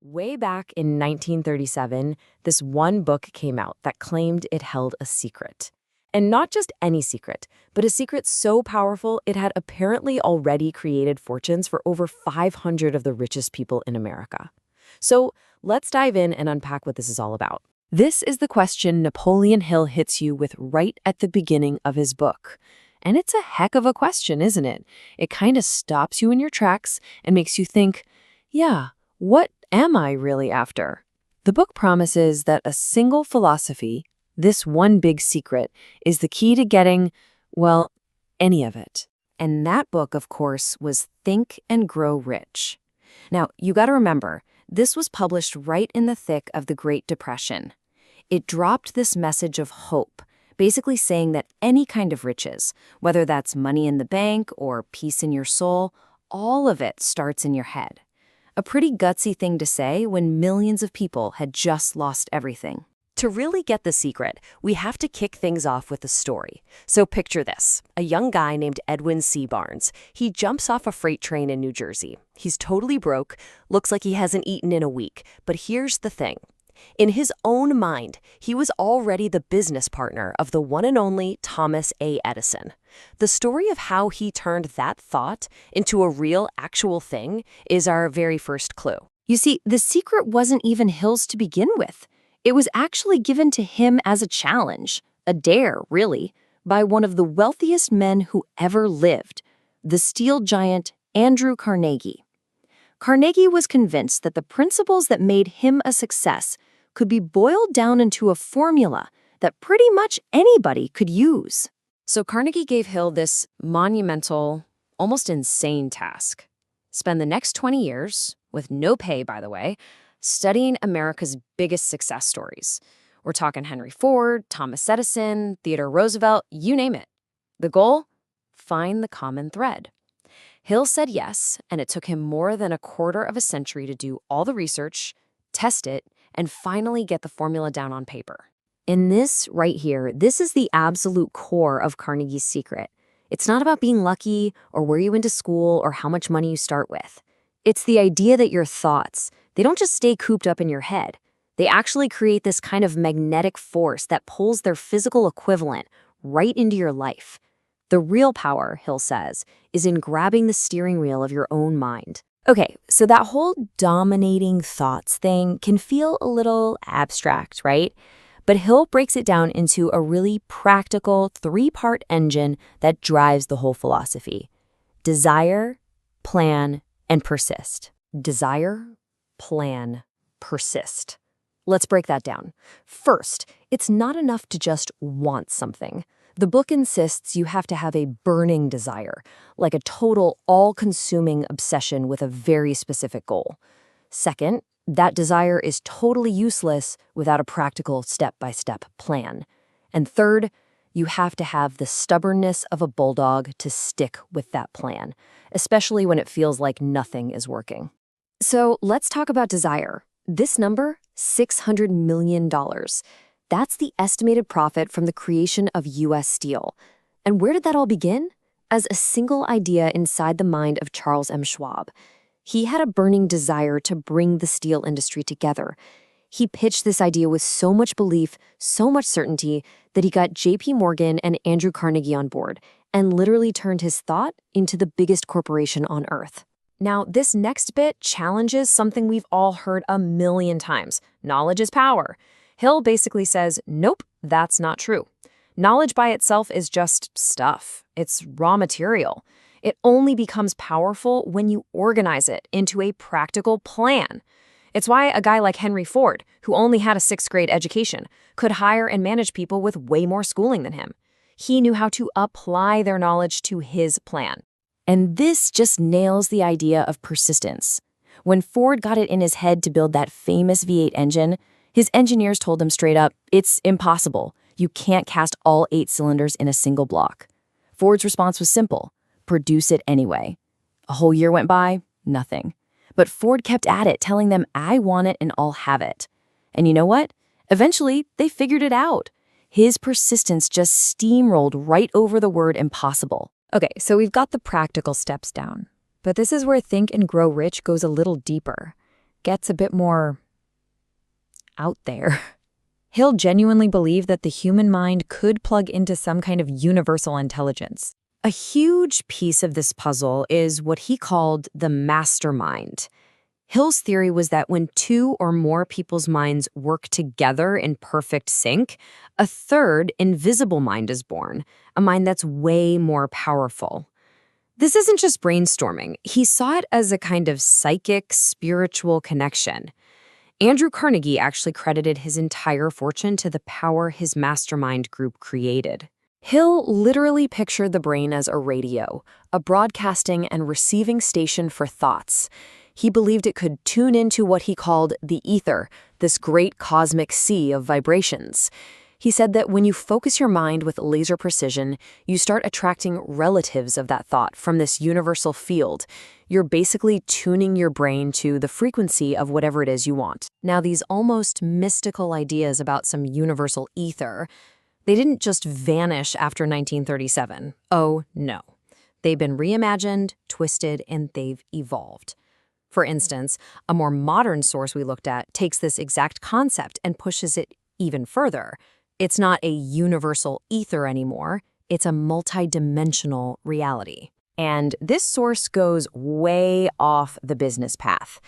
Way back in 1937, this one book came out that claimed it held a secret. And not just any secret, but a secret so powerful it had apparently already created fortunes for over 500 of the richest people in America. So let's dive in and unpack what this is all about. This is the question Napoleon Hill hits you with right at the beginning of his book. And it's a heck of a question, isn't it? It kind of stops you in your tracks and makes you think, yeah, what am I really after? The book promises that a single philosophy, this one big secret, is the key to getting, well, any of it. And that book, of course, was Think and Grow Rich. Now, you got to remember, this was published right in the thick of the Great Depression. It dropped this message of hope, basically saying that any kind of riches, whether that's money in the bank or peace in your soul, all of it starts in your head. A pretty gutsy thing to say when millions of people had just lost everything. To really get the secret, we have to kick things off with a story. So picture this. A young guy named Edwin C. Barnes. He jumps off a freight train in New Jersey. He's totally broke, looks like he hasn't eaten in a week. But here's the thing. In his own mind, he was already the business partner of the one and only Thomas A. Edison. The story of how he turned that thought into a real, actual thing is our very first clue. You see, the secret wasn't even Hill's to begin with. It was actually given to him as a challenge, a dare, really, by one of the wealthiest men who ever lived, the steel giant Andrew Carnegie. Carnegie was convinced that the principles that made him a success could be boiled down into a formula that pretty much anybody could use. So Carnegie gave Hill this monumental, almost insane task. Spend the next 20 years, with no pay, by the way, studying America's biggest success stories. We're talking Henry Ford, Thomas Edison, Theodore Roosevelt, you name it. The goal? Find the common thread. Hill said yes, and it took him more than a quarter of a century to do all the research, test it, and finally get the formula down on paper. In this right here, this is the absolute core of Carnegie's secret. It's not about being lucky or where you went to school or how much money you start with. It's the idea that your thoughts, they don't just stay cooped up in your head. They actually create this kind of magnetic force that pulls their physical equivalent right into your life. The real power, Hill says, is in grabbing the steering wheel of your own mind. Okay, so that whole dominating thoughts thing can feel a little abstract, right? But Hill breaks it down into a really practical three-part engine that drives the whole philosophy. Desire, plan, and persist. Desire, plan, persist. Let's break that down. First, it's not enough to just want something. The book insists you have to have a burning desire, like a total, all-consuming obsession with a very specific goal. Second, that desire is totally useless without a practical step-by-step plan. And third, you have to have the stubbornness of a bulldog to stick with that plan, especially when it feels like nothing is working. So let's talk about desire. This number, $600 million. That's the estimated profit from the creation of U.S. Steel. And where did that all begin? As a single idea inside the mind of Charles M. Schwab. He had a burning desire to bring the steel industry together. He pitched this idea with so much belief, so much certainty, that he got J.P. Morgan and Andrew Carnegie on board and literally turned his thought into the biggest corporation on earth. Now, this next bit challenges something we've all heard a million times. Knowledge is power. Hill basically says, nope, that's not true. Knowledge by itself is just stuff. It's raw material. It only becomes powerful when you organize it into a practical plan. It's why a guy like Henry Ford, who only had a sixth-grade education, could hire and manage people with way more schooling than him. He knew how to apply their knowledge to his plan. And this just nails the idea of persistence. When Ford got it in his head to build that famous V8 engine, his engineers told him straight up, it's impossible. You can't cast all 8 cylinders in a single block. Ford's response was simple. Produce it anyway. A whole year went by, nothing. But Ford kept at it, telling them, I want it and I'll have it. And you know what? Eventually, they figured it out. His persistence just steamrolled right over the word impossible. Okay, so we've got the practical steps down. But this is where Think and Grow Rich goes a little deeper. gets a bit more out there. Hill genuinely believed that the human mind could plug into some kind of universal intelligence. A huge piece of this puzzle is what he called the mastermind. Hill's theory was that when two or more people's minds work together in perfect sync, a third, invisible mind is born, a mind that's way more powerful. This isn't just brainstorming. He saw it as a kind of psychic, spiritual connection. Andrew Carnegie actually credited his entire fortune to the power his mastermind group created. Hill literally pictured the brain as a radio, a broadcasting and receiving station for thoughts. He believed it could tune into what he called the ether, this great cosmic sea of vibrations. He said that when you focus your mind with laser precision, you start attracting relatives of that thought from this universal field. You're basically tuning your brain to the frequency of whatever it is you want. Now, these almost mystical ideas about some universal ether, they didn't just vanish after 1937. Oh, no. They've been reimagined, twisted, and they've evolved. For instance, a more modern source we looked at takes this exact concept and pushes it even further. It's not a universal ether anymore, it's a multidimensional reality. And this source goes way off the business path.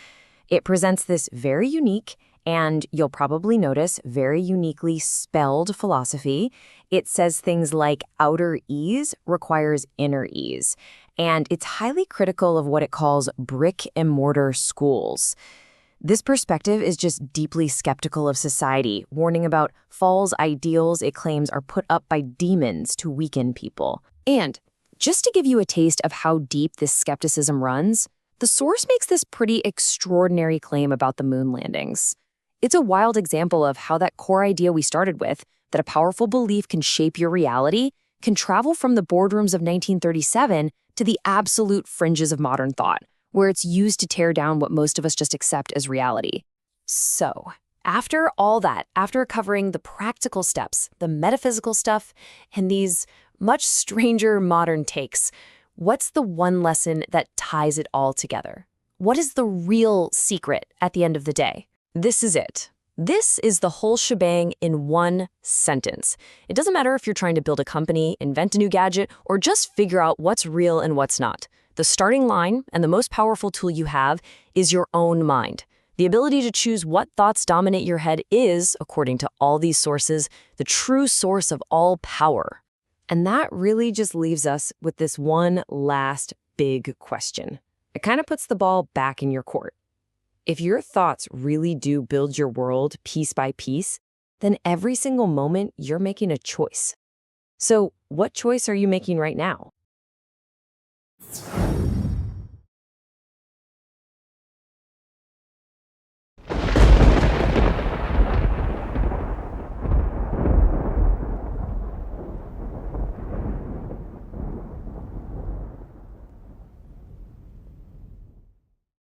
It presents this very unique, and you'll probably notice, very uniquely spelled philosophy. It says things like outer ease requires inner ease, and it's highly critical of what it calls brick and mortar schools. This perspective is just deeply skeptical of society, warning about false ideals it claims are put up by demons to weaken people. And just to give you a taste of how deep this skepticism runs, the source makes this pretty extraordinary claim about the moon landings. It's a wild example of how that core idea we started with, that a powerful belief can shape your reality, can travel from the boardrooms of 1937 to the absolute fringes of modern thought, where it's used to tear down what most of us just accept as reality. So, after all that, after covering the practical steps, the metaphysical stuff, and these much stranger modern takes, what's the one lesson that ties it all together? What is the real secret at the end of the day? This is it. This is the whole shebang in one sentence. It doesn't matter if you're trying to build a company, invent a new gadget, or just figure out what's real and what's not. The starting line and the most powerful tool you have is your own mind. The ability to choose what thoughts dominate your head is, according to all these sources, the true source of all power. And that really just leaves us with this one last big question. It kind of puts the ball back in your court. If your thoughts really do build your world piece by piece, then every single moment you're making a choice. So what choice are you making right now?